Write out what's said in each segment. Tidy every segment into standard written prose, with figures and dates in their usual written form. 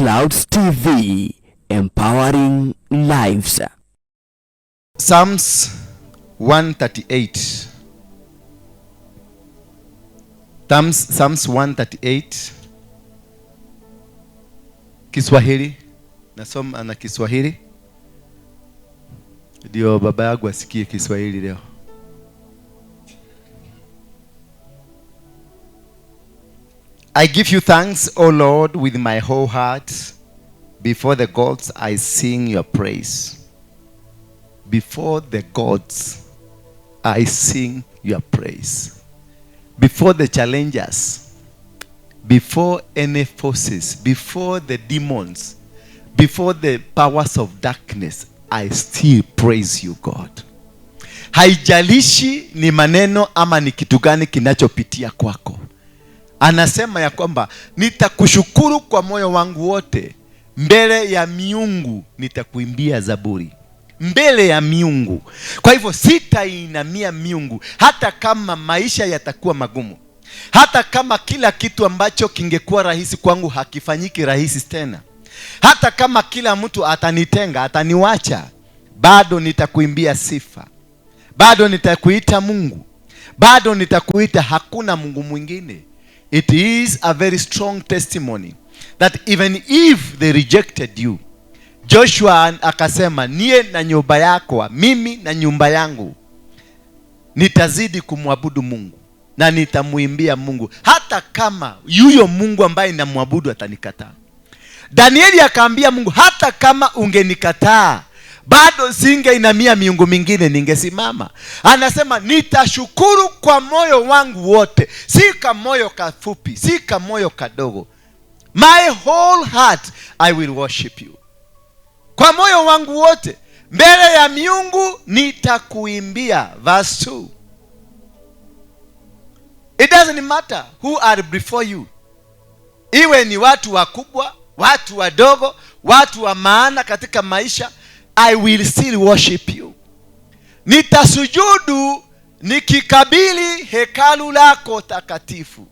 Clouds TV, empowering lives. Psalms 138. Psalms 138. Kiswahili. Nasoma na Kiswahili. Ndio baba yangu asikie Kiswahili leo. I give you thanks, O Lord, with my whole heart. Before the gods I sing your praise. Before the gods I sing your praise. Before the challengers, before any forces, before the demons, before the powers of darkness, I still praise you, God. Haijalishi ni maneno ama ni kitu gani kinachopitia kwako. Anasema ya kwamba nitakushukuru kwa moyo wangu wote. Mbele ya miungu nitakuimbia zaburi. Mbele ya miungu. Kwa hivyo sitainamia miungu hata kama maisha yatakuwa magumu. Hata kama kila kitu ambacho kingekuwa rahisi kwangu hakifanyiki rahisi tena. Hata kama kila mtu atanitenga, ataniwacha, bado nitakuimbia sifa. Bado nitakuita Mungu. Bado nitakuita hakuna Mungu mwingine. It is a very strong testimony that even if they rejected you, Joshua akasema niye na nyumba yako, mimi na nyumba yangu nitazidi kumwabudu Mungu na nitamuimbia Mungu hata kama yuyo Mungu ambaye namwabudu atanikataa. Danieli akaambia Mungu, hata kama ungenikataa bado singeinamia miungu mingine, ningesimama. Anasema nitashukuru kwa moyo wangu wote, si kama moyo kafupi, si kama moyo kadogo. My whole heart I will worship you. Kwa moyo wangu wote, mbele ya miungu nitakuimbia. Verse 2. It doesn't matter who are before you. Iwe ni watu wakubwa, watu wadogo, watu wa maana katika maisha, I will still worship you. Nitasujudu nikikabili hekalu lako takatifu.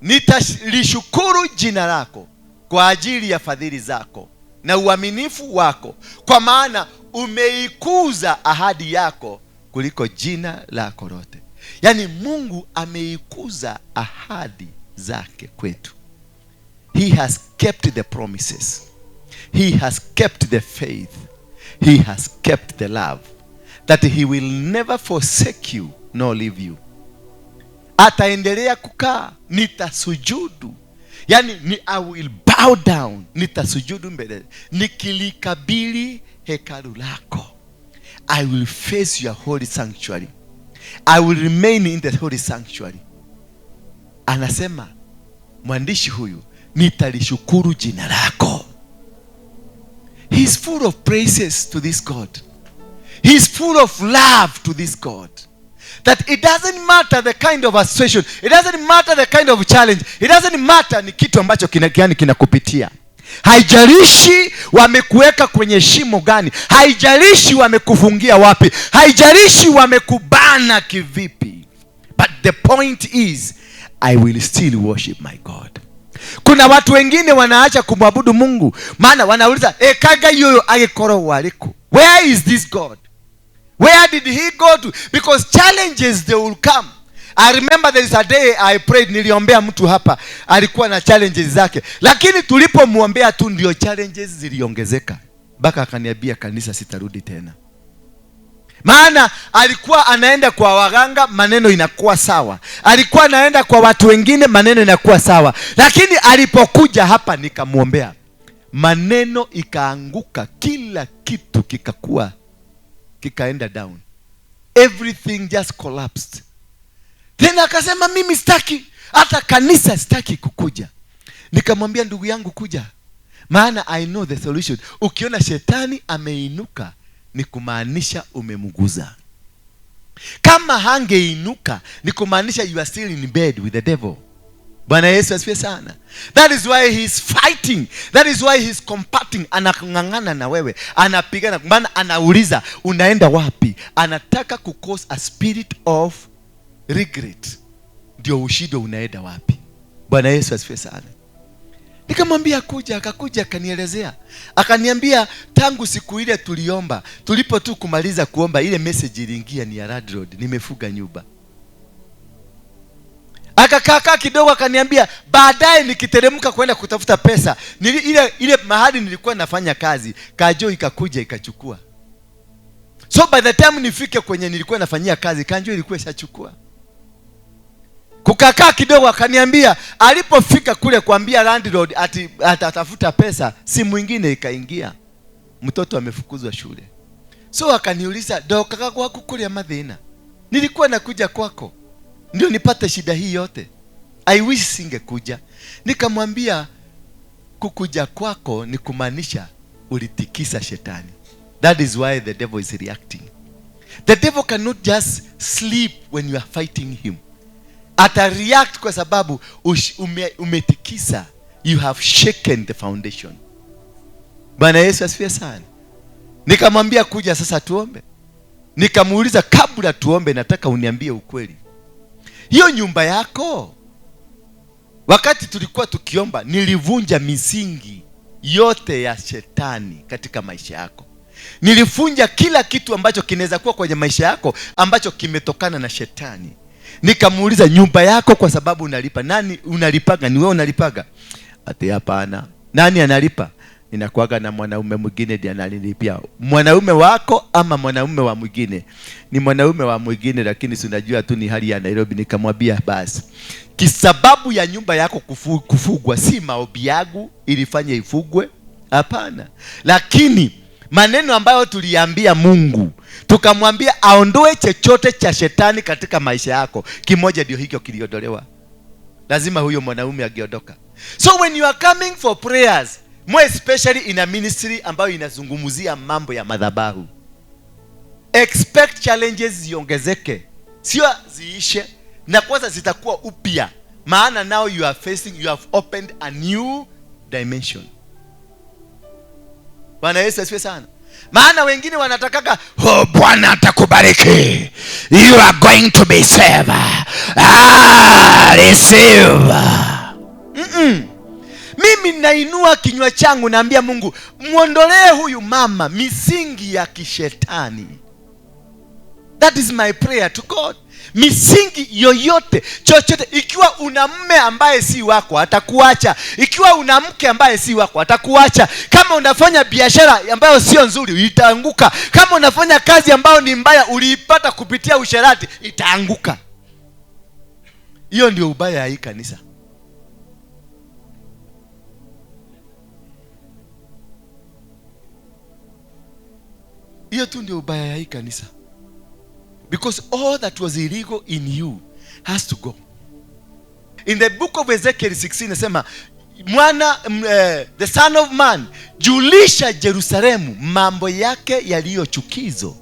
Nitalishukuru jina lako kwa ajili ya fadhili zako na uaminifu wako, kwa maana umeikuza ahadi yako kuliko jina lako lote. Yani Mungu ameikuza ahadi zake kwetu. He has kept the promises. He has kept the faith. He has kept the love. That he will never forsake you nor leave you. Ataendelea kukaa. Nitasujudu. Yani I will bow down. Nitasujudu mbele. Nikilikabili hekalu lako. I will face your holy sanctuary. I will remain in the holy sanctuary. Anasema mwandishi huyu, nitalishukuru jina lako. He is full of praises to this God. He is full of love to this God. That it doesn't matter the kind of situation. It doesn't matter the kind of challenge. It doesn't matter ni kitu ambacho kinakupitia. Haijalishi wamekuweka kwenye shimo gani. Haijalishi wamekufungia wapi. Haijalishi wamekubana kivipi. But the point is, I will still worship my God. Kuna watu wengine wanaacha kumwabudu Mungu, maana wanauliza kaga yoyo agekoro waliko. Where is this God? Where did he go to? Because challenges they will come. I remember there is a day I prayed, niliombea mtu hapa alikuwa na challenges zake, lakini tulipomuombea tu ndio challenges ziliongezeka. Baka akaniambia kanisa sitarudi tena. Maana alikuwa anaenda kwa waganga, maneno inakuwa sawa. Alikuwa anaenda kwa watu wengine, maneno inakuwa sawa. Lakini alipokuja hapa nikamuombea, maneno ikaanguka, kila kitu kikaenda down. Everything just collapsed. Tena akasema mimi sitaki, hata kanisa sitaki kukuja. Nikamwambia ndugu yangu kuja. Maana I know the solution. Ukiona shetani ameinuka, ni kumaanisha umemguza. Kama hangeinuka, ni kumaanisha you are still in bed with the devil. Bwana Yesu asifiwe sana. That is why he is fighting. That is why he is combating. Anangangana na wewe, anapigana, maana anauliza unaenda wapi. Anataka cause a spirit of regret. Ndio ushido unaenda wapi. Bwana Yesu asifiwe sana. Nikamwambia kuja, akakuja akanielezea. Akaniambia tangu siku ile tuliomba, tulipo tu kumaliza kuomba ile message iliingia ni ya landlord, nimefuga nyumba. Akakaa kidogo akaniambia baadaye nikiteremka kwenda kutafuta pesa, ile mahali nilikuwa nafanya kazi, Kanjo ikakuja ikachukua. So by the time nifike kwenye nilikuwa nafanyia kazi, Kanjo ilikuwa ishachukua. Kukakaa kidogo akaniambia alipofika kule kuambia landlord ati atatafuta pesa, simu mwingine ikaingia. Mtoto amefukuzwa shule. So akaniuliza, "Do kaka kwako kule madhina. Nilikuwa nakuja kwako ndio nipate shida hii yote. I wish singekuja." Nikamwambia kukuja kwako ni kumaanisha ulitikisa shetani. That is why the devil is reacting. The devil cannot just sleep when you are fighting him. Ata react kwa sababu umetikisa. You have shaken the foundation. Bwana Yesu asifiwe sana. Nikamwambia kuja sasa tuombe. Nikamuuliza kabla tuombe nataka uniambie ukweli. Hiyo nyumba yako, wakati tulikuwa tukiomba nilivunja misingi yote ya shetani katika maisha yako. Nilivunja kila kitu ambacho kinaweza kuwa kwenye maisha yako ambacho kimetokana na shetani. Nikamuuliza nyumba yako kwa sababu unalipa. Nani unalipaga? Ni wewe unalipaga? Ati hapana. Nani analipa? Ninakuaga na mwanaume mwingine ndiye analipia. Mwanaume wako ama mwanaume wa mwingine? Ni mwanaume wa mwingine, lakini si unajua tu ni hali ya Nairobi. Nikamwambia basi, kisababu ya nyumba yako kufugwa, si maombi yangu ilifanya ifugwe, hapana. Lakini maneno ambayo tuliambia Mungu, tukamwambia aondoe chochote cha shetani katika maisha yako, kimoja ndio hicho kiliondolewa. Lazima huyo mwanaume agiondoka. So when you are coming for prayers, more especially in a ministry ambayo inazungumzia mambo ya madhabahu, expect challenges ziongezeke, sio ziishe, na kwanza zitakuwa upya. Maana now you have opened a new dimension. Bwana Yesu asifiwe sana. Maana wengine wanatakaga, "Oh, Bwana atakubariki. You are going to be saved. Receive." Mimi nainua kinywa changu naambia Mungu, muondolee huyu mama misingi ya kishetani. That is my prayer to God. Misingi yoyote, chochote. Ikiwa una mume ambaye si wako, atakuacha. Ikiwa una mke ambaye si wako, atakuacha. Kama unafanya biashara ambayo sio nzuri, itaanguka. Kama unafanya kazi ambayo ni mbaya, uliipata kupitia usherati, itaanguka. Hiyo ndio ubaya ya hii kanisa. Hiyo tu ndio ubaya ya hii kanisa. Because all that was illegal in you has to go. In the book of Ezekiel 16 nasema, the son of man, julisha Jerusalemu mambo yake yaliyo chukizo.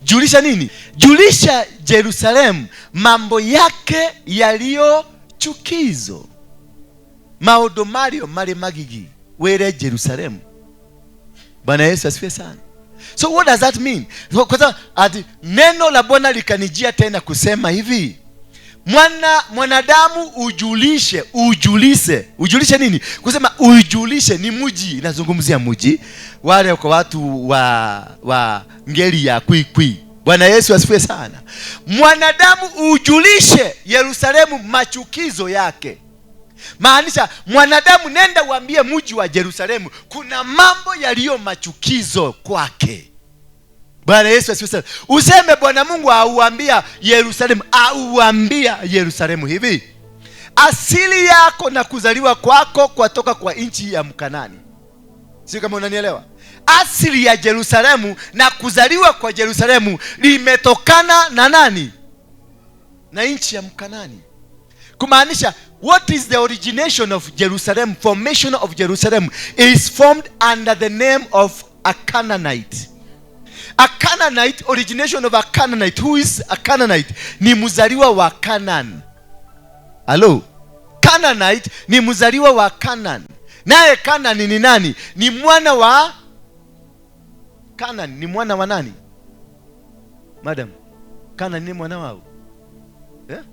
Julisha nini? Julisha Jerusalemu mambo yake yaliyo chukizo. Maodo Mario mare magigi were Jerusalemu. Bwana Yesu asifiwe sana. So what does that mean? Kwa sababu neno la Bwana likanijia tena kusema hivi, mwanadamu ujulishe nini? Kusema ujulishe ni mji, inazungumzia mji. Wale kwa watu wa ngeli ya kwikwi. Bwana Yesu asifiwe sana. Mwanadamu ujulishe Yerusalemu machukizo yake. Maanisha mwanadamu nenda uambie mji wa Yerusalemu kuna mambo yaliyo machukizo kwake. Bwana Yesu asifiwe sana. Useme Bwana Mungu auambia Yerusalemu hivi, asili yako na kuzaliwa kwako kwatoka kwa nchi ya Mkanani. Sio kama unanielewa? Asili ya Yerusalemu na kuzaliwa kwa Yerusalemu limetokana na nani? Na nchi ya Mkanani. Kumaanisha, what is the origination of Jerusalem? Formation of Jerusalem is formed under the name of a Canaanite. A Canaanite, origination of a Canaanite. Who is a Canaanite? Ni mzaliwa wa Canaan. Hello? Canaanite ni mzaliwa wa Canaan. Naye Canaan ni nani? Ni mwana wa Canaan. Ni mwana wa nani? Madam, Canaan ni mwana wao. Yeah?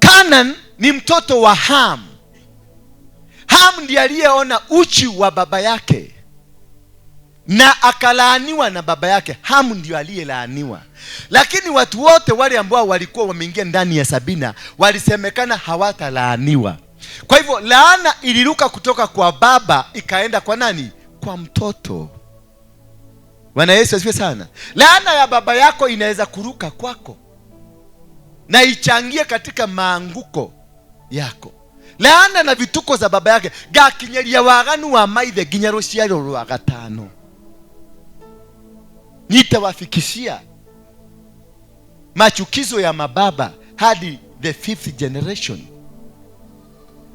Canaan ni mtoto wa Ham. Ham ndiye aliyeona uchi wa baba yake na akalaaniwa na baba yake. Ham ndiye aliyelaaniwa, lakini watu wote wale ambao walikuwa wameingia ndani ya Sabina walisemekana hawatalaaniwa. Kwa hivyo laana iliruka kutoka kwa baba ikaenda kwa nani? Kwa mtoto. Bwana Yesu asifiwe sana. Laana ya baba yako inaweza kuruka kwako na ichangie katika maanguko yako. Laana na vituko za baba yake gakinyeria waganu wa maithe nginya ruciaro rwa gatano. Nitawafikishia machukizo ya mababa hadi the 5th generation.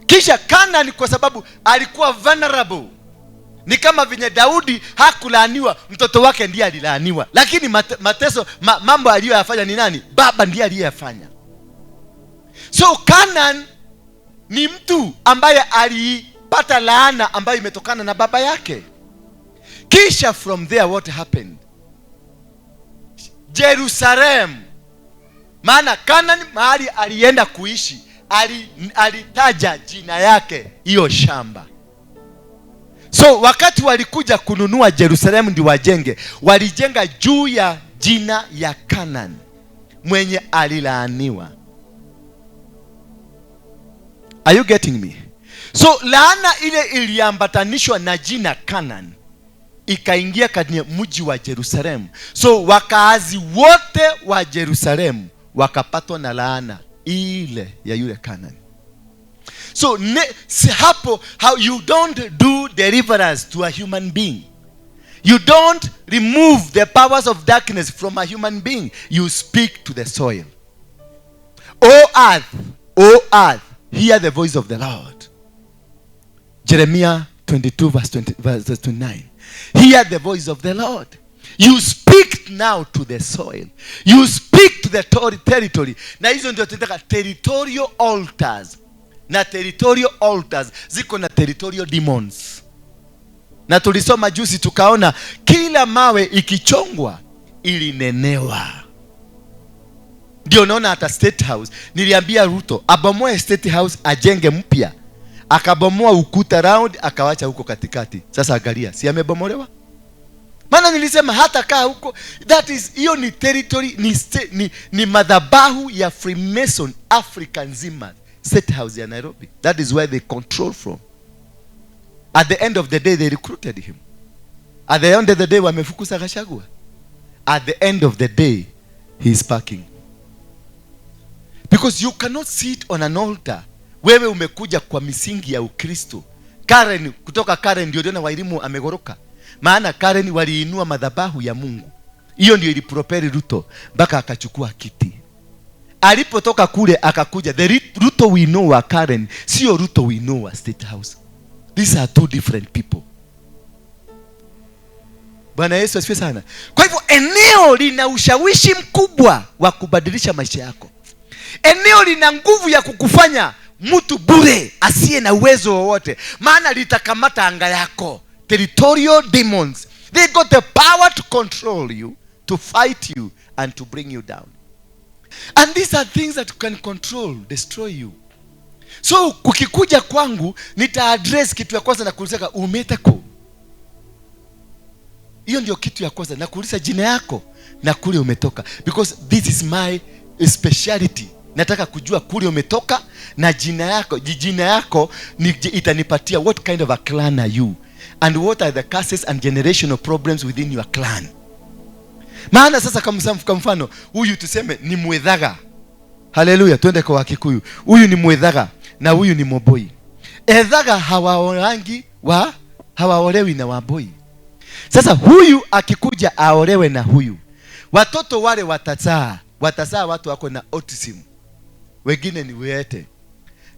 Kisha Canaan, kwa sababu alikuwa vulnerable, ni kama vile Daudi hakulaaniwa, mtoto wake ndiye alilaaniwa, lakini mateso mambo aliyoyafanya ni nani? Baba ndiye aliyefanya. So Canaan ni mtu ambaye alipata laana ambayo imetokana na baba yake. Kisha from there what happened? Jerusalem. Maana Canaan mahali alienda kuishi, alitaja jina yake hiyo shamba. So wakati walikuja kununua Jerusalem ndio wajenge, walijenga juu ya jina ya Canaan mwenye alilaaniwa. Are you getting me? So laana ile iliambatanishwa na jina Canaan ikaingia katika mji wa Jerusalem. So wakaazi wote wa Jerusalem wakapatwa na laana ile ya yule Canaan. So hapo, how you don't do deliverance to a human being. You don't remove the powers of darkness from a human being. You speak to the soil. O earth, hear the voice of the Lord. Jeremiah 22 verse 29. Hear the voice of the Lord. You speak now to the soil. You speak to the territory. Na hizo ndio tunataka territorial altars. Na territorial altars ziko na territorial demons. Na tulisoma juzi tukaona kila mawe ikichongwa ilinenewa. Ndio naona hata State House niliambia Ruto abomoe State House ajenge mpya. Akabomoa ukuta round akawacha huko katikati. Sasa angalia, si amebomolewa? Maana nilisema hata kaa huko, that is, hiyo ni territory, ni madhabahu ya Freemason Africa nzima. State House ya Nairobi. That is where they control from. At the end of the day they recruited him. At the end of the day wamefukuza Gachagua. At the end of the day he is parking. Because you cannot sit on an altar. Wewe umekuja kwa misingi ya Ukristo. Karen, kutoka Karen ndio na Wairimu amegoroka. Maana Karen waliinua madhabahu ya Mungu. Hiyo ndio ilipropeli Ruto mpaka akachukua kiti. Alipotoka kule akakuja, the Ruto we know wa Karen sio Ruto we know wa State House. These are two different people. Bwana Yesu asifiwe sana. Kwa hivyo eneo lina ushawishi mkubwa wa kubadilisha maisha yako. Eneo lina nguvu ya kukufanya mtu bure asiye na uwezo wowote, maana litakamata anga yako. Territorial demons, they got the power to control you, to fight you and to bring you down. And these are things that can control, destroy you. So kukikuja kwangu nita address kitu ya kwanza na kuuliza umeteko. Hiyo ndio kitu ya kwanza na kuuliza jina yako na kule umetoka, because this is my speciality. Nataka kujua kule umetoka na jina yako. Jina yako itanipatia what kind of a clan are you and what are the curses and generational problems within your clan. Maana sasa kama mfano huyu tuseme ni Mwethaga. Haleluya, twende kwa Wakikuyu. Huyu ni Mwethaga na huyu ni Moboi. Ethaga hawaolewi na Waboi. Sasa huyu akikuja aolewe na huyu, watoto wale watazaa watu wako na autism, wengine ni wete.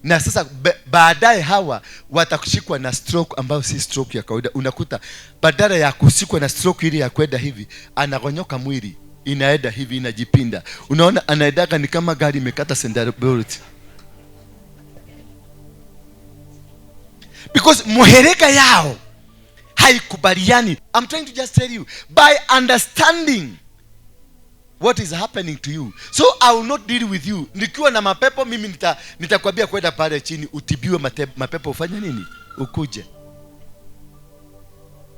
Na sasa baadaye hawa watakushikwa na stroke ambayo si stroke ya kawaida. Unakuta badala ya kushikwa na stroke ile ya kwenda hivi, anagonyoka mwili, inaenda hivi, inajipinda. Unaona anaendaga ni kama gari imekata centerbolt. Because muhereka yao haikubaliani. I'm trying to just tell you, by understanding what is happening to you, so I will not deal with you. Nikiwa na mapepo mimi nitakwambia kwenda pale chini utibiwe mapepo, ufanye nini? Ukuje.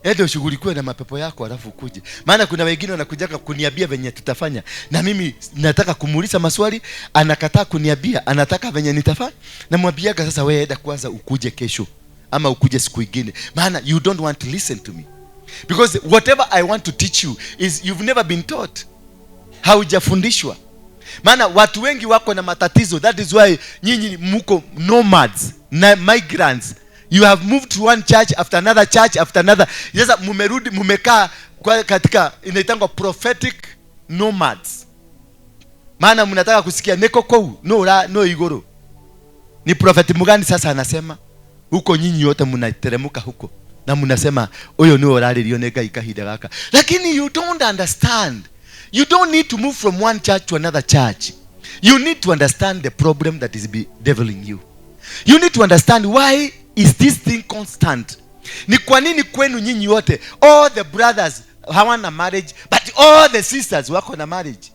Ndio shughulikiwe na mapepo yako alafu ukuje. Maana kuna wengine wanakujaga kuniambia venye tutafanya, na mimi nataka kumuuliza maswali, anakataa kuniambia anataka venye nitafanya. Namwambiaga sasa, wewe enda kwanza ukuje kesho ama ukuje siku nyingine, maana you don't want to listen to me, because whatever I want to teach you is you've never been taught. Haujafundishwa. Maana watu wengi wako na matatizo. That is why nyinyi mko nomads na migrants. You have moved to one church after another church after another. Sasa mumerudi mumekaa katika inaitangwa prophetic nomads. Maana mnataka kusikia neko kou no igoro. Ni prophet mgani sasa anasema? Huko nyinyi wote mnateremuka huko na mnasema oyo ni orari lioneka ikahida gaka. Lakini you don't understand. You don't need to move from one church to another church. You need to understand the problem that is deviling you. You need to understand why is this thing constant. Ni kwa nini kwenu nyinyi wote all the brothers hawana marriage but all the sisters wako na marriage?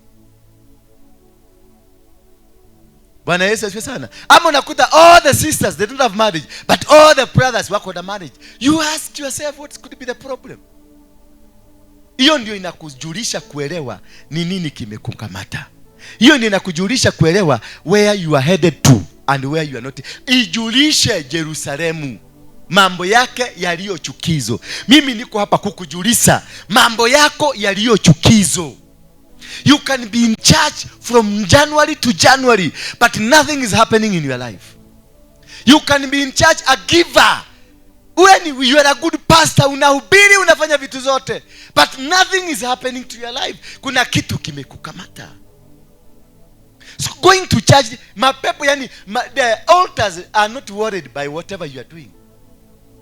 Bwana Yesu asifiwe sana. Ama unakuta all the sisters they don't have marriage but all the brothers wako na marriage. You ask yourself what could be the problem? Hiyo ndio inakujulisha kuelewa ni nini kimekukamata. Hiyo ndio inakujulisha kuelewa where you are headed to and where you are not. Ijulishe Yerusalemu mambo yake yaliyo chukizo. Mimi niko hapa kukujulisha mambo yako yaliyo chukizo. You can be in church from January to January but nothing is happening in your life. You can be in church a giver. When you are a good pastor, unahubiri, unafanya vitu zote but nothing is happening to your life. Kuna kitu kimekukamata. So going to church, mapepo yani the altars are not worried by whatever you are doing.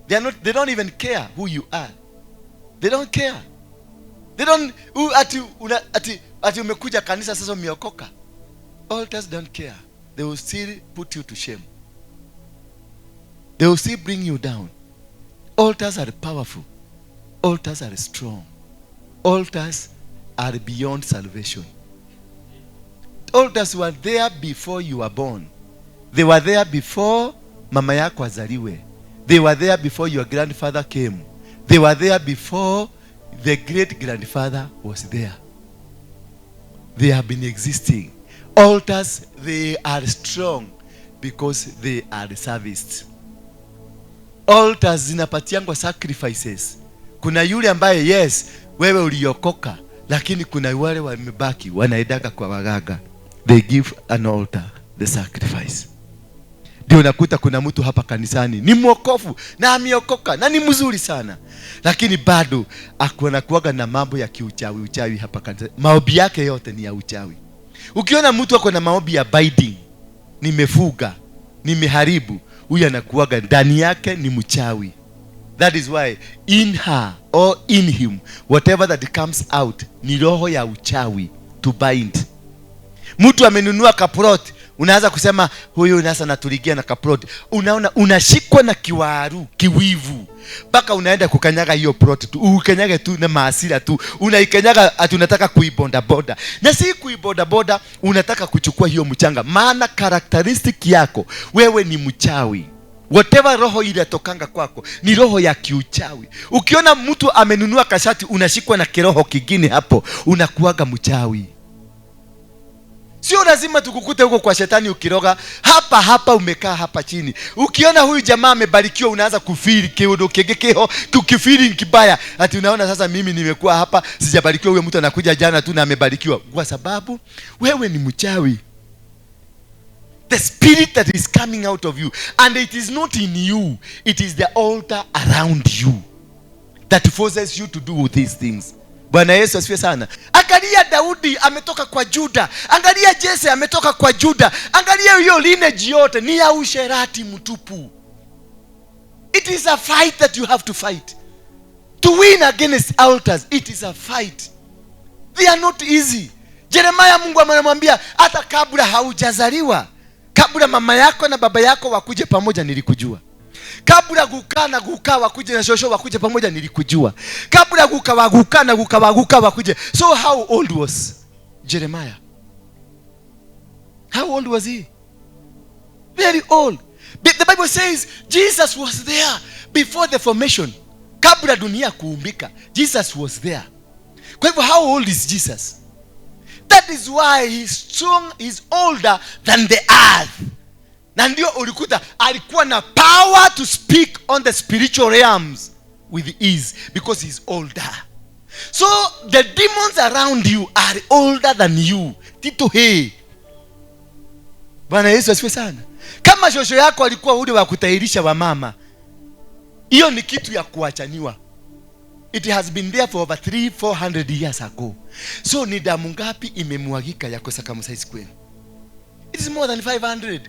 They don't even care who you are. They don't care. They don't ati umekuja kanisa sasa umeokoka. Altars don't care. They will still put you to shame. They will still bring you down. Altars are powerful. Altars are strong. Altars are beyond salvation. Altars were there before you were born. They were there before mama yako azaliwe. They were there before your grandfather came. They were there before the great grandfather was there. They have been existing. Altars, they are strong because they are serviced. Altars zinapatiangwa sacrifices. Kuna yule ambaye yes, wewe uliokoka, lakini kuna wale wamebaki wanaendaga kwa waganga. They give an altar the sacrifice. Ndio unakuta kuna mtu hapa kanisani ni mwokofu na ameokoka na ni mzuri sana, lakini bado anakuaga na mambo ya uchawi hapa kanisani. Maombi yake yote ni ya uchawi. Ukiona mtu ako na maombi ya binding, nimefuga, nimeharibu, huyu anakuaga ndani yake ni mchawi. That is why in her or in him whatever that comes out ni roho ya uchawi to bind. Mtu amenunua kaprot, unaanza kusema huyu nasa natuligia na kaprot. Unaona unashikwa na kiwivu mpaka unaenda kukanyaga hiyo prot tu. Ukanyaga tu na maasira tu. Unaikanyaga ati unataka kuibonda boda. Na si kuibonda boda, unataka kuchukua hiyo mchanga. Maana characteristic yako wewe ni mchawi. Whatever roho ile tokanga kwako ni roho ya kiuchawi. Ukiona mtu amenunua kashati unashikwa na kiroho kingine hapo, unakuaga mchawi. Sio lazima tukukute huko kwa shetani ukiroga. Hapa umekaa hapa chini. Ukiona huyu jamaa amebarikiwa unaanza kufiri keudo kegekeho tukifiri kibaya. Ati unaona sasa mimi nimekuwa hapa sijabarikiwa, huyo mtu anakuja jana tu na amebarikiwa. Kwa sababu wewe ni mchawi. The spirit that is coming out of you, and it is not in you, it is the altar around you that forces you to do these things. Bwana Yesu asifiwe sana. Angalia Daudi ametoka kwa Juda. Angalia Jesse ametoka kwa Juda. Angalia hiyo lineage yote ni ya usherati mtupu. It is a fight that you have to fight. To win against altars, it is a fight. They are not easy. Jeremiah Mungu amemwambia hata kabla haujazaliwa, kabla mama yako na baba yako wakuje pamoja nilikujua. Kabla gukaa wakuje na shosho wakuje pamoja nilikujua. Kabla gukaa wakuje. So how old was Jeremiah. How old was he? Very old. The Bible says Jesus was there before the formation. Kabla dunia kuumbika, Jesus was there. Kwa hivyo, how old is Jesus? That is why he's strong, he's older than the earth. Na ndio ulikuta alikuwa na power to speak on the spiritual realms with ease because he's older. So the demons around you are older than you. Tito hey. Bwana Yesu asifiwe sana. Kama shosho yako alikuwa ule wa kutairisha wa mama, hiyo ni kitu ya kuachaniwa. It has been there for over 300-400 years ago. So ni damu ngapi imemwagika ya kusakamsize kwenu? It is more than 500.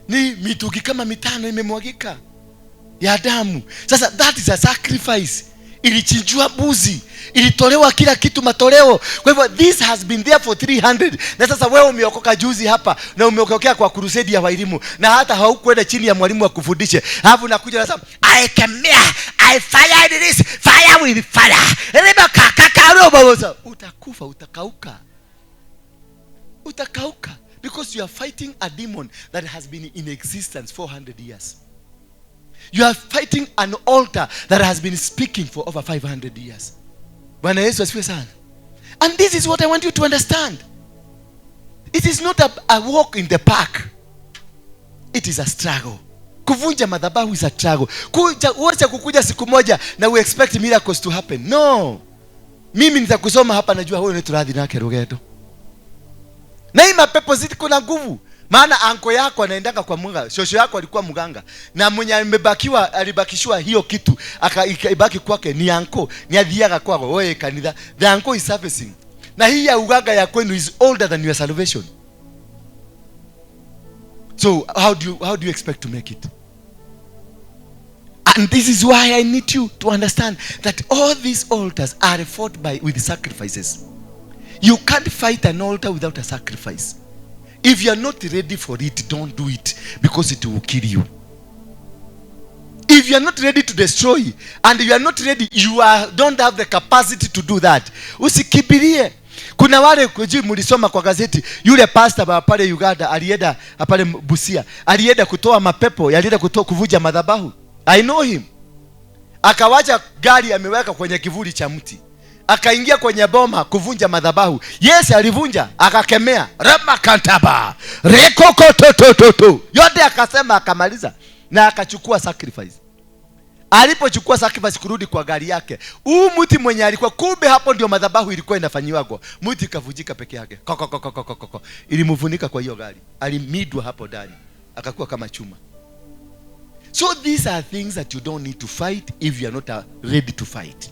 Ni mituki kama 5 imemwagika ya damu. Sasa that is a sacrifice. Ilichinjwa buzi, ilitolewa kila kitu matoleo. Kwa hivyo this has been there for 300. Na sasa wewe umeokoka juzi hapa na umeokokea kwa crusade ya elimu na hata haukwenda chini ya mwalimu wa kufundisha. Hapo nakuja nasema I came here, I fired this fire with fire. Reba kakaroba, utakufa, utakauka. Utakauka because you are fighting a demon that has been in existence 400 years. You are fighting an altar that has been speaking for over 500 years. Bwana Yesu asifiwe sana. And this is what I want you to understand. It is not a walk in the park. It is a struggle. Kuvunja madhabahu is a struggle. Uacha kukuja siku moja na we expect miracles to happen. No. Mimi nitakusoma hapa najua wewe ni turadhi nake rugeto. Na hii mapepo ziko na nguvu. Maana anko yako anaendanga kwa mganga, shosho yako alikuwa mganga, na mwenye alibakishwa hiyo kitu akaibaki kwake ni anko, ni adhiaga kwako wewe kanitha. The anko is servicing. Na hii ya uganga ya kwenu is older than your salvation. So how do you expect to make it? And this is why I need you to understand that all these altars are fought with sacrifices. You can't fight an altar without a sacrifice. If you are not ready for it, don't do it because it will kill you. If you are not ready to destroy and you are not ready, don't have the capacity to do that. Usikibirie. Kuna wale kuji mlisoma kwa gazeti, yule pastor pale Uganda alienda pale Busia, alienda kutoa mapepo, alienda kuvuja madhabahu. I know him. Akawacha gari ameweka kwenye kivuli cha mti. Akaingia kwenye boma kuvunja madhabahu. Yes, alivunja, akakemea, rama kantaba, rekokotototo. Yote akasema akamaliza na akachukua sacrifice. Alipochukua sacrifice kurudi kwa gari yake, mti mwenye alikuwa kumbe hapo ndio madhabahu ilikuwa inafanyiwa, mti kavujika peke yake. Kokokokokoko. Ilimvunika kwa hiyo gari. Alimidwa hapo ndani. Akakuwa kama chuma. So these are things that you don't need to fight if you are not ready to fight.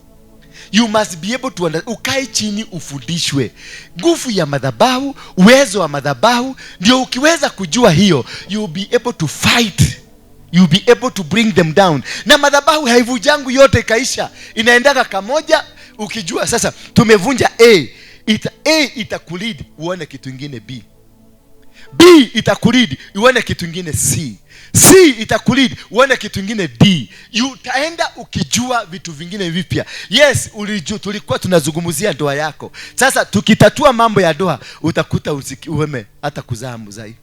You must be able to understand. Ukae chini ufundishwe nguvu ya madhabahu, uwezo wa madhabahu. Ndio ukiweza kujua hiyo, you will be able to fight. You will be able to bring them down. Na madhabahu haivujangu yote kaisha. Inaendaga kamoja ukijua sasa tumevunja A. Itakulead uone kitu kingine B. B itakulead uone kitu kingine C. C itakulead uone kitu kingine D. Utaenda ukijua vitu vingine vipya. Yes, tulikuwa tunazungumzia ndoa yako. Sasa tukitatua mambo ya ndoa utakuta uweme hata kuzaa mzai.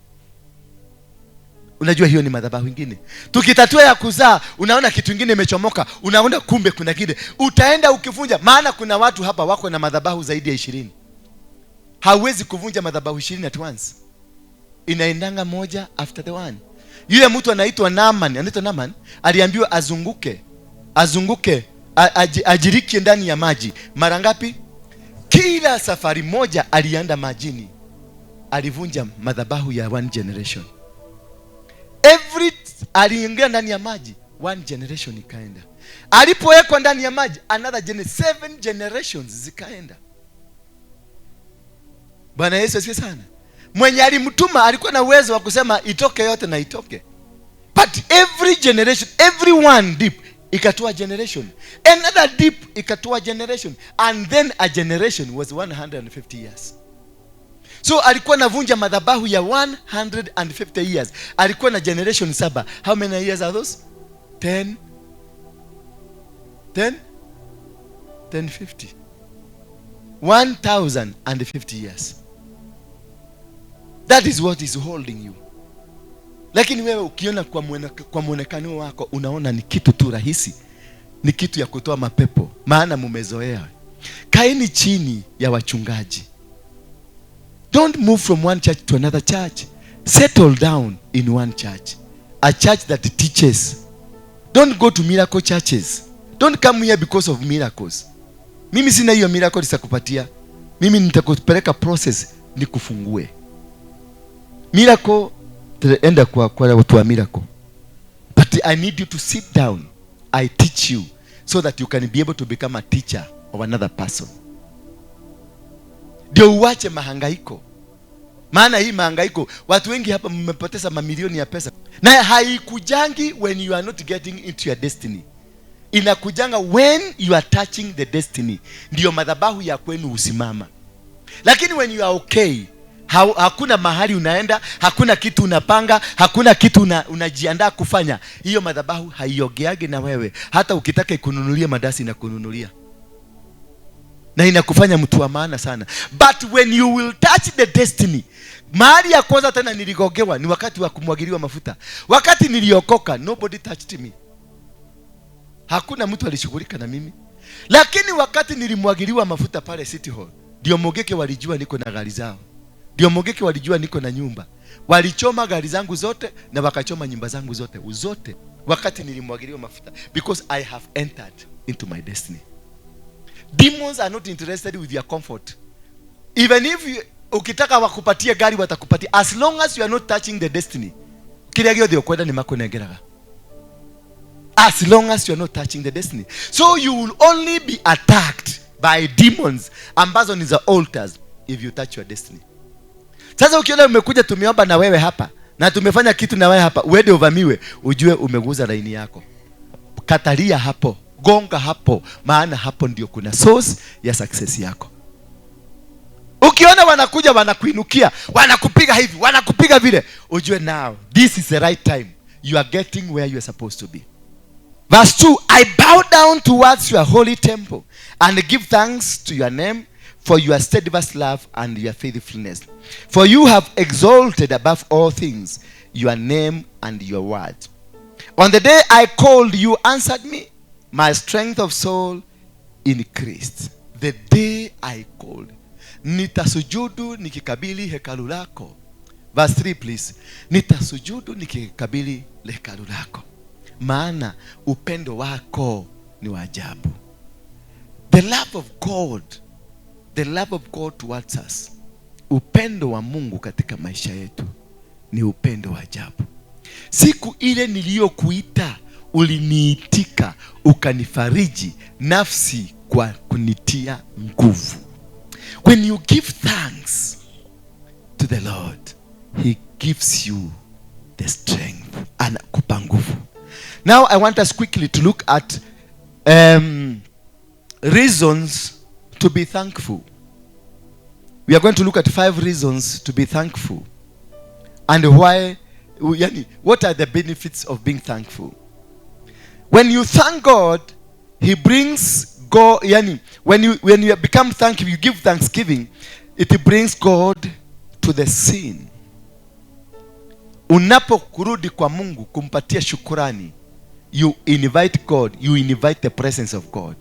Unajua hiyo ni madhabahu nyingine. Tukitatua ya kuzaa unaona kitu kingine imechomoka, unaona kumbe kuna kile. Utaenda ukivunja, maana kuna watu hapa wako na madhabahu zaidi ya 20. Hauwezi kuvunja madhabahu 20 at once. Inaendanga moja after the one. Yule mtu anaitwa Naaman, aliambiwa azunguke, ajiriki ndani ya maji. Mara ngapi? Kila safari moja alienda majini. Alivunja madhabahu ya one generation. Aliingia ndani ya maji, one generation ikaenda. Alipowekwa ndani ya maji, another 7 generations zikaenda. Bwana Yesu asifiwe sana. Mwenye alimtuma alikuwa na uwezo wa kusema itoke yote na itoke. But every generation, every one deep ikatoa generation. Another deep ikatoa generation. And then a generation was 150 years. So alikuwa navunja madhabahu ya 150 years. Alikuwa na generation 7. How many years are those? 10 50. 1050 years. That is what is holding you. Lakini wewe ukiona kwa muonekano wako unaona ni kitu tu rahisi, ni kitu ya kutoa mapepo, maana mumezoea. Kaeni chini ya wachungaji. Don't move from one church to another church. Settle down in one church. A church that teaches. Don't go to miracle churches. Don't come here because of miracles. Mimi sina hiyo miracle nitakupatia. Mimi nitakupeleka process nikufungue. Miracle enda kwa watu wa miracle. But I need you to sit down. I teach you so that you can be able to become a teacher of another person. Ndio uache mahangaiko. Maana hii mahangaiko, watu wengi hapa mmepoteza mamilioni ya pesa. Na haikujangi when you are not getting into your destiny. Inakujanga when you are touching the destiny. Ndio madhabahu ya kwenu usimama. Lakini when you are okay, hakuna mahali unaenda, hakuna kitu unapanga, hakuna kitu unajiandaa kufanya, hiyo madhabahu haiogeage na wewe. Hata ukitaka ikununulia madasi na kununulia. Na inakufanya mtu wa maana sana. But when you will touch the destiny, mahali ya kwanza tena niligogewa ni wakati wa kumwagiliwa mafuta. Wakati niliokoka, nobody touched me. Hakuna mtu alishughulika na mimi. Lakini wakati nilimwagiliwa mafuta pale City Hall, ndio Mogeke walijua niko na gari zao. Ndio Mogeke walijua niko na nyumba. Walichoma gari zangu zote na wakachoma nyumba zangu zote. Wakati nilimwagiliwa mafuta, because I have entered into my destiny. Demons are not interested with your comfort. Even if ukitaka wakupatie gari watakupatia, as long as you are not touching the destiny. Kile gyo kwenda ni makonegeraga. As long as you are not touching the destiny. So you will only be attacked by demons ambazo ni za altars if you touch your destiny. Sasa ukiona umekuja tumeomba na wewe hapa na tumefanya kitu na wewe hapa, uende uvamiwe, ujue umeguza laini yako. Katalia hapo, gonga hapo, maana hapo ndio kuna source ya success yako. Ukiona wanakuja wanakuinukia, wanakupiga hivi, wanakupiga vile, ujue now this is the right time. You are getting where you are supposed to be. Verse 2, I bow down towards your holy temple and give thanks to your name for your steadfast love and your faithfulness. For you have exalted above all things your name and your word. On the day I called, you answered me. My strength of soul increased. The day I called. Nitasujudu nikikabili hekalu lako. Verse 3 please. Nitasujudu nikikabili hekalu lako. Maana upendo wako ni wa ajabu. The love of God. The love of God towards us. Upendo wa Mungu katika maisha yetu ni upendo wa ajabu. Siku ile niliyokuita uliniitika, ukanifariji nafsi kwa kunitia nguvu. When you give thanks to the Lord, he gives you the strength, anakupa nguvu. Now I want us quickly to look at reasons to be thankful. We are going to look at 5 reasons to be thankful. And why, what are the benefits of being thankful? When you thank God, he brings God, when you become thankful, you give thanksgiving, it brings God to the scene. Unapokurudi kwa Mungu kumpatia shukurani, you invite God, you invite the presence of God.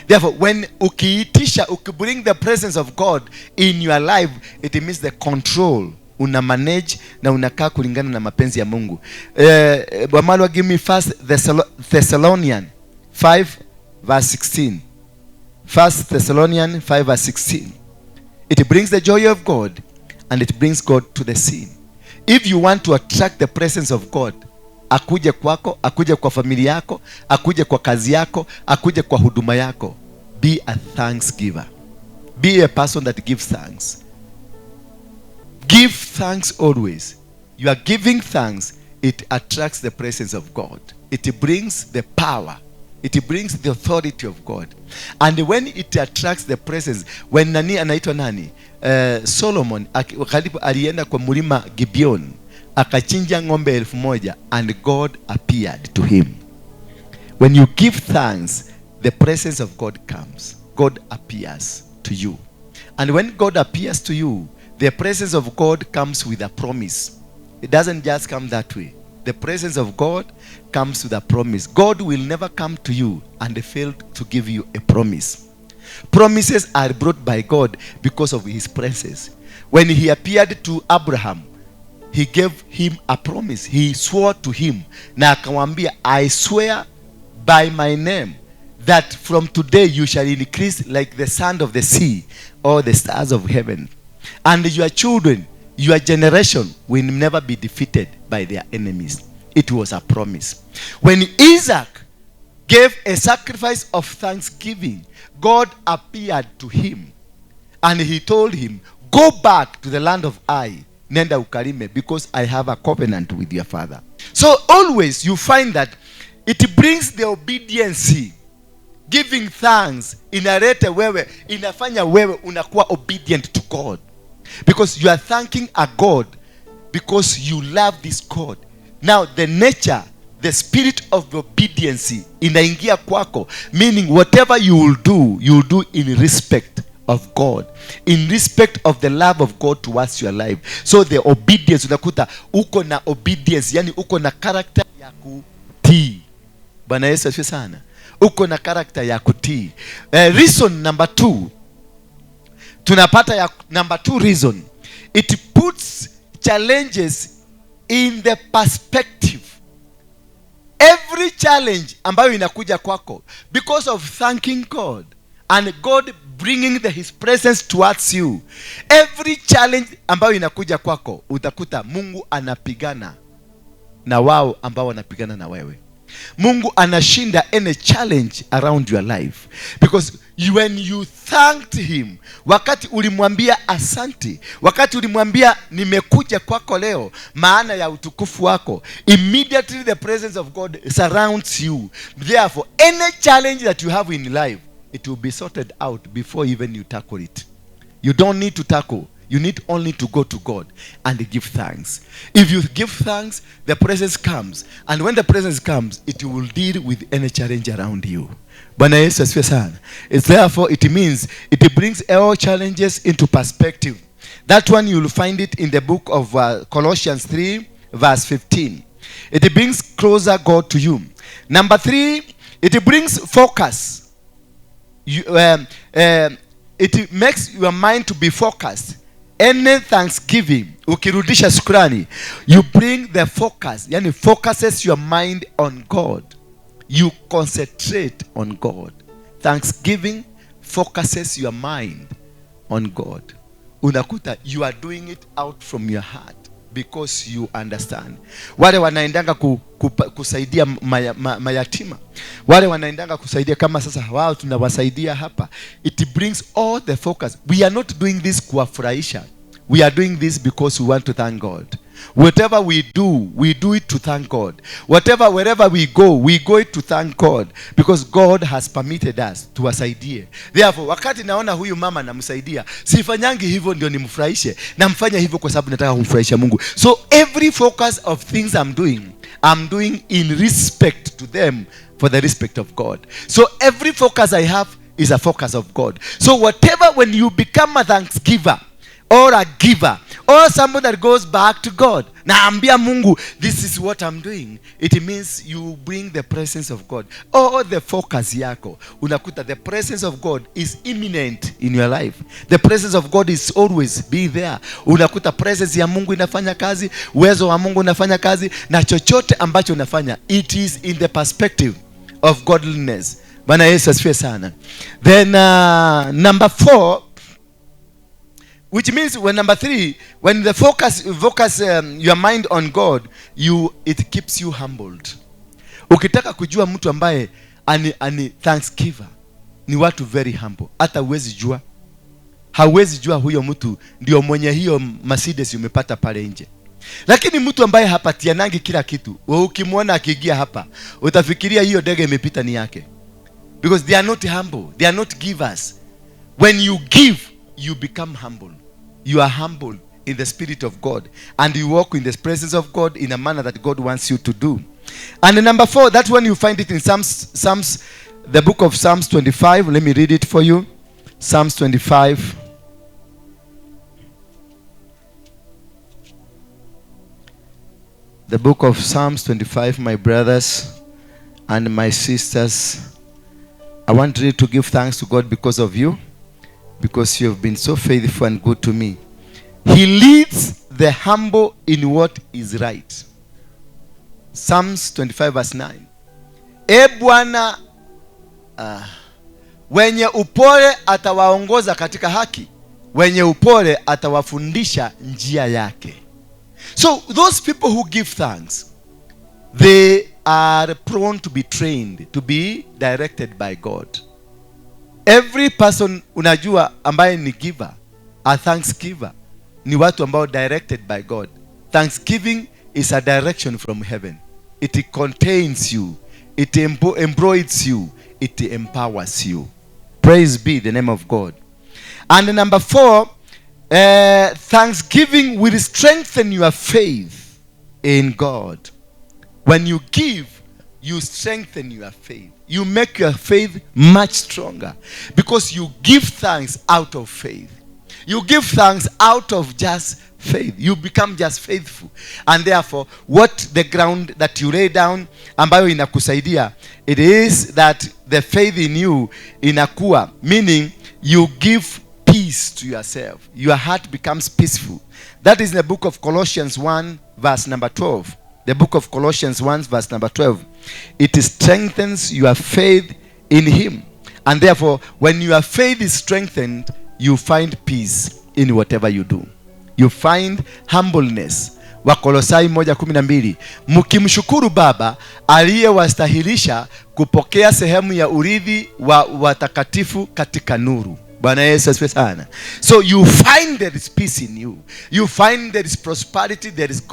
Therefore, when ukibring the presence of God in your life, it means the control. Una manage na unakaa kulingana na mapenzi ya Mungu. Bwamalo give me first Thessalonians 5 verse 16. First Thessalonians 5 verse 16. It brings the joy of God and it brings God to the scene. If you want to attract the presence of God, akuje kwako, akuje kwa familia yako, akuje kwa kazi yako, akuje kwa huduma yako, be a thanksgiver. Be a person that gives thanks. Give thanks always. You are giving thanks, it attracts the presence of God. It brings the power. It brings the authority of God. And when it attracts the presence, when anaitwa nani? Solomon alienda kwa mlima Gibeon, akachinja ng'ombe 1,000 and God appeared to him. When you give thanks, the presence of God comes. God appears to you. And when God appears to you, The presence of God comes with a promise. It doesn't just come that way. The presence of God comes with a promise. God will never come to you and fail to give you a promise. Promises are brought by God because of his presence. When he appeared to Abraham, he gave him a promise. He swore to him, na akamwambia, I swear by my name that from today you shall increase like the sand of the sea or the stars of heaven. And your children, your generation will never be defeated by their enemies. It was a promise. When Isaac gave a sacrifice of thanksgiving, God appeared to him and he told him, go back to the land of Ai, nenda ukalime, because I have a covenant with your father. So always you find that it brings the obedience. Giving thanks inaleta wewe, inafanya wewe unakuwa obedient to God, because you are thanking a God because you love this God. Now the nature, the spirit of obedience inaingia kwako, meaning whatever you will do in respect of God, in respect of the love of God towards your life. So the obedience, unakuta uko na obedience, yani uko na character ya kutii. Bwana Yesu asifiwe sana. Uko na character ya kutii. Reason number 2, tunapata ya number 2 reason, it puts challenges in the perspective. Every challenge ambayo inakuja kwako, because of thanking God and God bringing his presence towards you, every challenge ambayo inakuja kwako, utakuta Mungu anapigana na wao ambao wanapigana na wewe. Mungu anashinda any challenge around your life, because when you thanked him, wakati ulimwambia asante, wakati ulimwambia nimekuja kwako leo maana ya utukufu wako, immediately the presence of God surrounds you. Therefore any challenge that you have in life, it will be sorted out before even you tackle it. You don't need to tackle. You need only to go to God and give thanks. If you give thanks, the presence comes. And when the presence comes, it will deal with any challenge around you. Bwana Yesu asifiwe sana. It's therefore, it means, it brings all challenges into perspective. That one you will find it in the book of Colossians 3 verse 15. It brings closer God to you. Number 3, it brings focus. It makes your mind to be focused. Any thanksgiving, ukirudisha shukrani, you bring the focus, yani focuses your mind on God. You concentrate on God. Thanksgiving focuses your mind on God. Unakuta you are doing it out from your heart because you understand. Wale wanaendanga kusaidia mayatima, wale wanaendanga kusaidia kama sasa wao tunawasaidia hapa, it brings all the focus. We are not doing this kuwafurahisha. We are doing this because we want to thank God. Whatever we do it to thank God. Wherever we go it to thank God, because God has permitted us to wasaidie. Therefore, wakati naona huyu mama namsaidia, sifanyangi hivyo ndio nimfurahishe, namfanya hivyo kwa sababu nataka kumfurahisha Mungu. So every focus of things I'm doing in respect to them, for the respect of God. So every focus I have is a focus of God. So whatever, when you become a thanksgiver or a giver or someone that goes back to God, naambia Mungu, this is what I'm doing, it means you bring the presence of God. Or the focus yako, unakuta the presence of God is imminent in your life. The presence of God is always be there. Unakuta presence ya Mungu inafanya kazi, uwezo wa Mungu unafanya kazi, na chochote ambacho unafanya, it is in the perspective of godliness. Bwana Yesu asifiwe sana. Then number 4, which means when number 3, when the focus your mind on God, it keeps you humbled. Ukitaka kujua mtu ambaye ani thanksgiver, ni watu very humble. Hata hauwezi jua huyo mtu ndio mwenye hiyo Mercedes umepata pale nje. Lakini mtu ambaye hapatianangi kila kitu, wewe ukimwona akiingia hapa, utafikiria hiyo ndege imepita ni yake. Because they are not humble, they are not givers. When you give, you become humble. You are humble in the spirit of God, and you walk in the presence of God in a manner that God wants you to do. And number 4, that's when you find it in Psalms, the book of Psalms 25. Let me read it for you. Psalms 25. The book of Psalms 25, my brothers and my sisters, I want really to give thanks to God because of you, because you have been so faithful and good to me. He leads the humble in what is right. Psalms 25 verse 9. E Bwana, wenye upole atawaongoza katika haki, wenye upole atawafundisha njia yake. So those people who give thanks, they are prone to be trained, to be directed by God. Every person unajua ambaye ni giver, a thanksgiver, ni watu ambao directed by God. Thanksgiving is a direction from heaven. It contains you, it embroids you, it empowers you. Praise be the name of God. And number 4, thanksgiving will strengthen your faith in God. When you give, you strengthen your faith. You make your faith much stronger because you give thanks out of faith. You give thanks out of just faith. You become just faithful. And therefore, what the ground that you lay down ambayo inakusaidia, it is that the faith in you inakuwa, meaning you give peace to yourself. Your heart becomes peaceful. That is in the book of Colossians 1 verse number 12. The book of Colossians 1 verse number 12. It strengthens your faith in him. And therefore, when your faith is strengthened, you find peace in whatever you do. You find humbleness. Wakolosai 1:12. Mkimshukuru Baba aliyewastahilisha kupokea sehemu ya urithi wa watakatifu katika nuru. Bwana Yesu asifiwe sana. So you find there is peace in you. You find there is prosperity, there is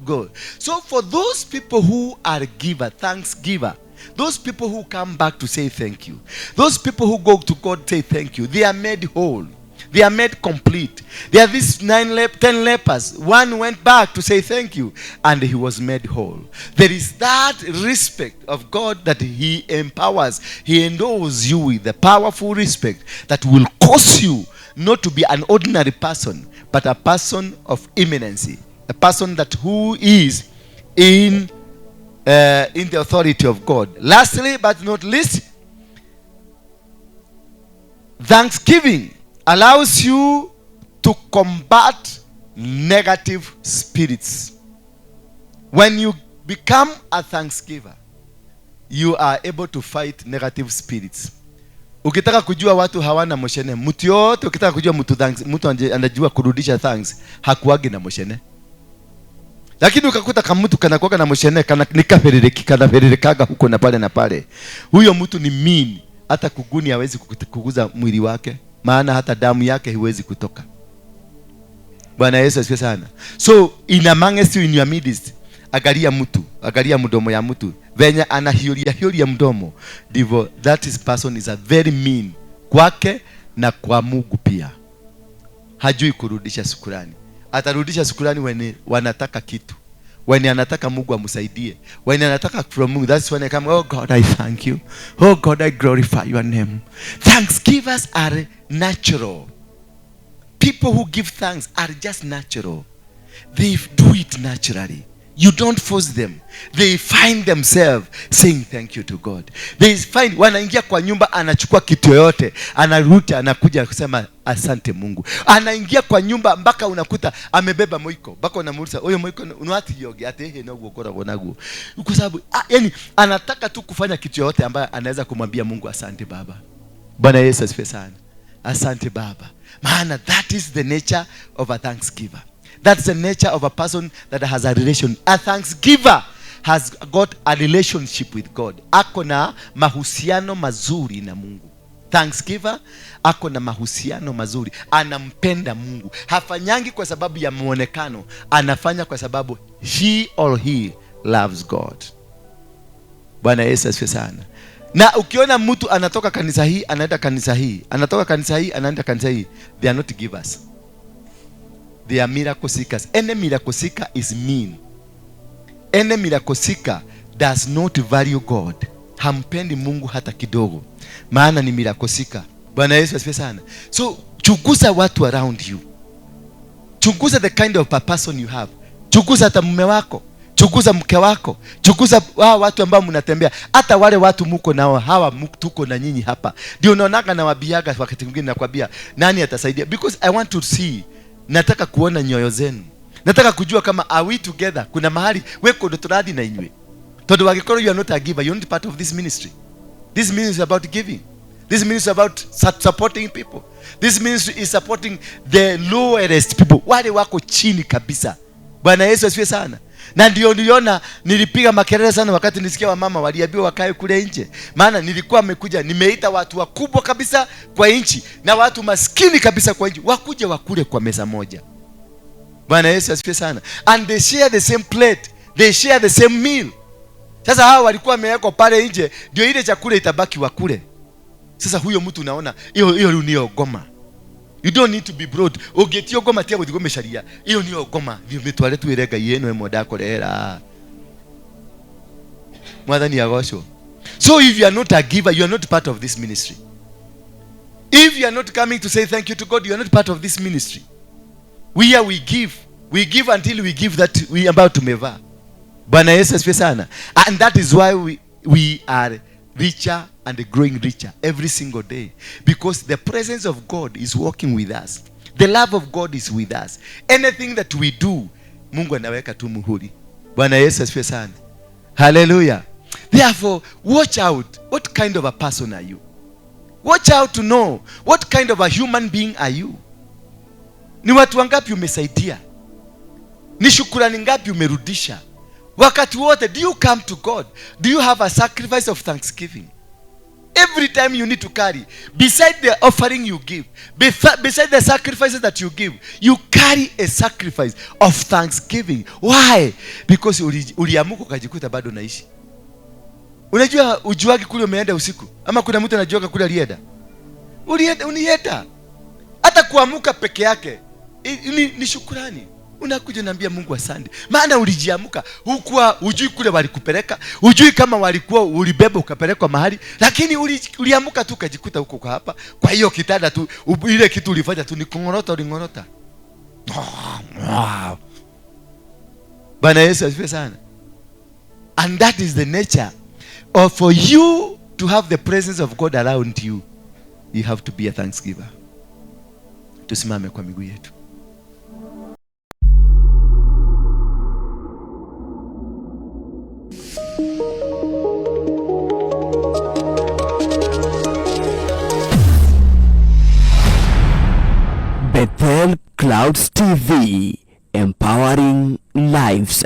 God. So for those people who are giver, thanksgiver, those people who come back to say thank you, those people who go to God say thank you, they are made whole. They are made complete. There are these 10 lepers. One went back to say thank you, and he was made whole. There is that respect of God that he empowers. He endows you with the powerful respect that will cause you not to be an ordinary person, but a person of eminency, a person that who is in the authority of God. Lastly, but not least, thanksgiving allows you to combat negative spirits. When you become a thanksgiver, you are able to fight negative spirits. Ukitaka kujua watu hawana moshene, mtu yote ukitaka kujua mtu anajua kurudisha thanks, hakuagi na moshene. Lakini ukakuta kama mtu kanakuwa na moshene, nikafererekaga huko na pale. Huyo mtu ni mean, hata kuguni hawezi kuguza mwili wake. Maana hata damu yake hiwezi kutoka. Bwana Yesu asifiwe sana. So in amongst you in your midst, angalia mdomo ya mtu. Venye anahiuria mdomo, divo, person is a very mean kwake na kwa Mungu pia. Hajui kurudisha shukrani. Atarudisha shukrani when wanataka kitu. When anataka Mungu amsaidie. When anataka from Mungu, that's when I come, oh God, I thank you. Oh God, I glorify your name. Thanksgivers are natural. People who give thanks are just natural. They do it naturally. You don't force them. They find themselves saying thank you to God. They find, wanaingia kwa nyumba, anachukua kitu yoyote, anarudi, anakuja kusema asante Mungu. Anaingia kwa nyumba mpaka unakuta amebeba moiko. Mpaka unamuuliza, "Huyo moiko unawati yogi ate he na uokora gonagu." Kwa sababu yani anataka tu kufanya kitu yoyote ambaye anaweza kumwambia Mungu asante Baba. Bwana Yesu asifiwe sana. Asante Baba. Maana that is the nature of a thanksgiver. That's the nature of a person that has a relation. A thanksgiver has got a relationship with God. Ako na mahusiano mazuri na Mungu. Thanksgiver ako na mahusiano mazuri. Anampenda Mungu. Hafanyangi kwa sababu ya muonekano. Anafanya kwa sababu he loves God. Bwana Yesu asifiwe sana. Na ukiona mtu anatoka kanisa hii, anaenda kanisa hii, anatoka kanisa hii, anaenda kanisa hii, they are not givers. They are miracle seekers. Any miracle seeker is mean. Any miracle seeker does not value God. Hampendi Mungu hata kidogo. Maana ni miracle seeker. Bwana Yesu asifiwe sana. So, chunguza watu around you. Chunguza the kind of person you have. Chunguza hata mume wako. Chunguza mke wako, chunguza hawa watu ambao mnatembea, hata wale watu mko nao, hawa tuko na nyinyi hapa. Ndio unaonaga na wabiaga wakati mwingine nakwambia nani atasaidia, because I want to see, nataka kuona nyoyo zenu, nataka kujua kama are we together. Kuna mahali weko ndo turadi na inywe todo wagikoro, you are not a giver, you are not part of this ministry. This ministry is about giving. This ministry is about supporting people. This ministry is supporting the lowest people, wale wako chini kabisa. Bwana Yesu asifiwe sana. Na ndio niliona nilipiga makelele sana wakati nisikia wamama waliambiwa wakae kule nje, maana nilikuwa nimekuja nimeita watu wakubwa kabisa kwa nchi na watu maskini kabisa kwa nchi wakuje wakule kwa meza moja. Bwana Yesu asifiwe sana. And they share the same plate, they share the same meal. Sasa hawa walikuwa wamewekwa pale nje ndio ile chakula itabaki wakule. Sasa huyo mtu unaona hiyo ni ogoma. You don't need to be broad. Ogetio goma tia gome sharia. Hiyo ni ogoma. Ndio mitwale tu irega yenu emoda korera. Mwadhani ya gosho. So if you are not a giver, you are not part of this ministry. If you are not coming to say thank you to God, you are not part of this ministry. We give. We give until we give that we about to meva. Bwana Yesu asifiwe sana. And that is why we are richer and growing richer every single day, because the presence of God is working with us. The love of God is with us. Anything that we do, Mungu anaweka tu muhuri. Bwana Yesu asifiwe sana. Hallelujah. Therefore, watch out. What kind of a person are you? Watch out to know what kind of a human being are you. Ni watu wangapi umesaidia? Ni shukrani ngapi umerudisha? Wakati wote, do you come to God? Do you have a sacrifice of thanksgiving? Every time you need to carry, beside the offering you give, beside the sacrifices that you give, you carry a sacrifice of thanksgiving. Why? Because uliamuka ukajikuta bado naishi. Unajua ujuagi kule umeenda usiku? Ama kuna mtu anajua kule alienda? Unienda. Hata kuamuka peke yake ni shukrani. Unakuja naambia Mungu asante. Maana ulijiamuka, hukuwa ujui kule walikupeleka, ujui kama walikuwa ulibeba ukapelekwa mahali, lakini uliamuka tu ukajikuta huko kwa hapa. Kwa hiyo kitanda tu ile kitu ulifanya tu ni kungorota, ulingorota. Bwana Yesu asifiwe sana. And that is the nature of, for you to have the presence of God around you, you have to be a thanksgiver. Tusimame kwa miguu yetu. Bethel Clouds TV, empowering lives.